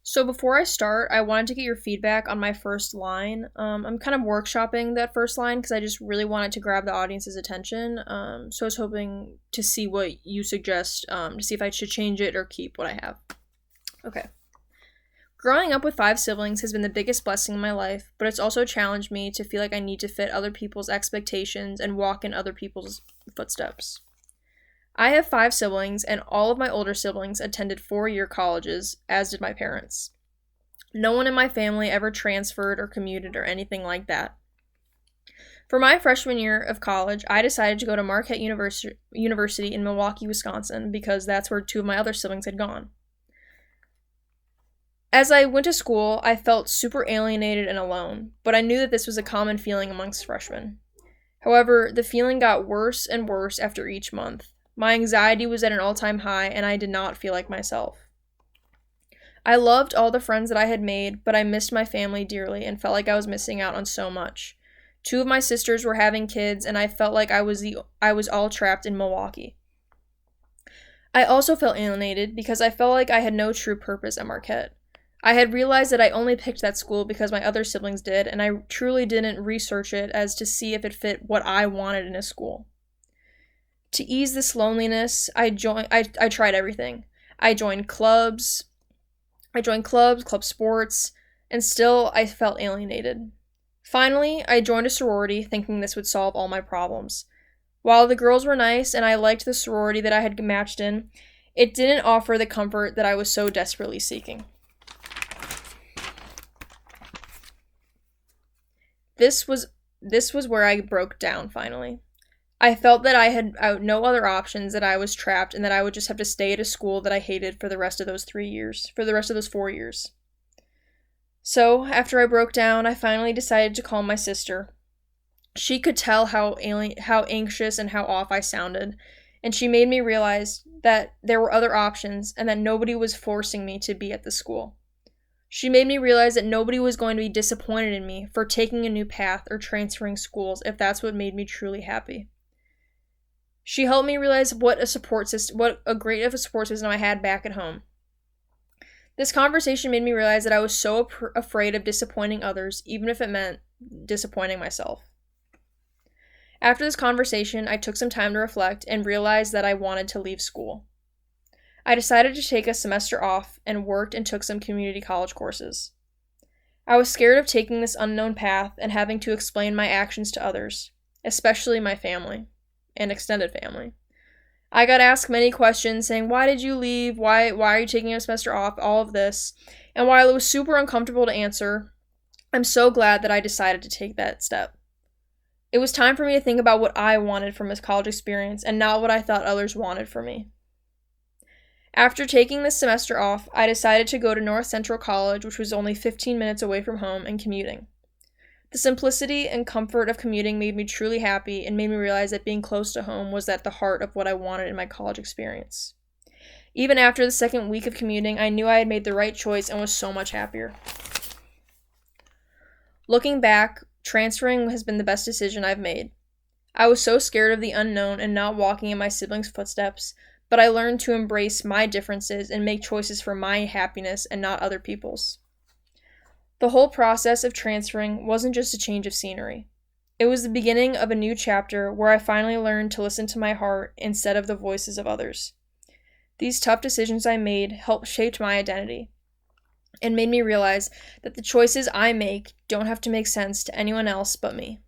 So before I start, I wanted to get your feedback on my first line. I'm kind of workshopping that first line because I just really wanted to grab the audience's attention. So I was hoping to see what you suggest, to see if I should change it or keep what I have. Okay. Growing up with five siblings has been the biggest blessing in my life, but it's also challenged me to feel like I need to fit other people's expectations and walk in other people's footsteps. I have five siblings, and all of my older siblings attended 4-year colleges, as did my parents. No one in my family ever transferred or commuted or anything like that. For my freshman year of college, I decided to go to Marquette University in Milwaukee, Wisconsin, because that's where two of my other siblings had gone. As I went to school, I felt super alienated and alone, but I knew that this was a common feeling amongst freshmen. However, the feeling got worse and worse after each month. My anxiety was at an all-time high, and I did not feel like myself. I loved all the friends that I had made, but I missed my family dearly and felt like I was missing out on so much. Two of my sisters were having kids, and I felt like I was all trapped in Milwaukee. I also felt alienated because I felt like I had no true purpose at Marquette. I had realized that I only picked that school because my other siblings did, and I truly didn't research it as to see if it fit what I wanted in a school. To ease this loneliness, I tried everything. I joined clubs, club sports, and still I felt alienated. Finally, I joined a sorority thinking this would solve all my problems. While the girls were nice and I liked the sorority that I had matched in, it didn't offer the comfort that I was so desperately seeking. This was where I broke down finally. I felt that I had no other options, that I was trapped, and that I would just have to stay at a school that I hated for the rest of those 4 years. So, after I broke down, I finally decided to call my sister. She could tell how anxious and how off I sounded, and she made me realize that there were other options and that nobody was forcing me to be at the school. She made me realize that nobody was going to be disappointed in me for taking a new path or transferring schools if that's what made me truly happy. She helped me realize what a great of a support system I had back at home. This conversation made me realize that I was so afraid of disappointing others, even if it meant disappointing myself. After this conversation, I took some time to reflect and realized that I wanted to leave school. I decided to take a semester off and worked and took some community college courses. I was scared of taking this unknown path and having to explain my actions to others, especially my family and extended family. I got asked many questions saying, why did you leave? Why are you taking a semester off? All of this. And while it was super uncomfortable to answer, I'm so glad that I decided to take that step. It was time for me to think about what I wanted from this college experience and not what I thought others wanted for me. After taking this semester off, I decided to go to North Central College, which was only 15 minutes away from home, and commuting. The simplicity and comfort of commuting made me truly happy and made me realize that being close to home was at the heart of what I wanted in my college experience. Even after the second week of commuting, I knew I had made the right choice and was so much happier. Looking back, transferring has been the best decision I've made. I was so scared of the unknown and not walking in my siblings' footsteps, but I learned to embrace my differences and make choices for my happiness and not other people's. The whole process of transferring wasn't just a change of scenery. It was the beginning of a new chapter where I finally learned to listen to my heart instead of the voices of others. These tough decisions I made helped shape my identity and made me realize that the choices I make don't have to make sense to anyone else but me.